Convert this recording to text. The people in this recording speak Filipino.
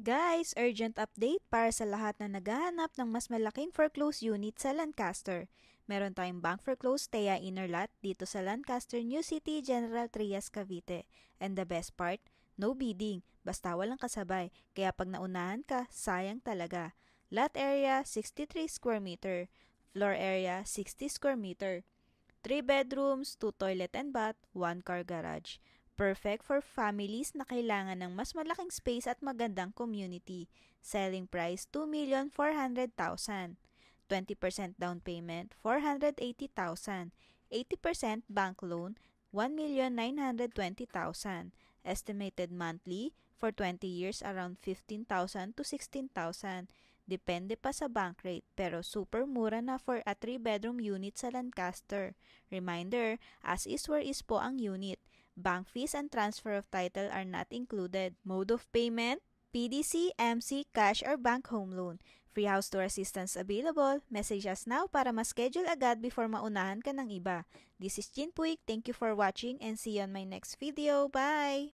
Guys, urgent update para sa lahat na naghahanap ng mas malaking foreclosed unit sa Lancaster. Meron tayong bank foreclosed Thea Inner Lot dito sa Lancaster, New City, General Trias, Cavite. And the best part, no bidding, basta walang kasabay. Kaya pag naunahan ka, sayang talaga. Lot area, 63 square meter. Floor area, 60 square meter. 3 bedrooms, 2 toilet and bath, 1 car garage. Perfect for families na kailangan ng mas malaking space at magandang community. Selling price 2,400,000. 20% down payment 480,000. 80% bank loan 1,920,000. Estimated monthly for 20 years around 15,000 to 16,000. Depende pa sa bank rate pero super mura na for a 3-bedroom unit sa Lancaster. Reminder, as is where is po ang unit. Bank fees and transfer of title are not included. Mode of payment, PDC, MC, cash, or bank home loan. Free house tour assistance available. Message us now para ma-schedule agad before maunahan ka ng iba. This is Jin Puig. Thank you for watching and see you on my next video. Bye!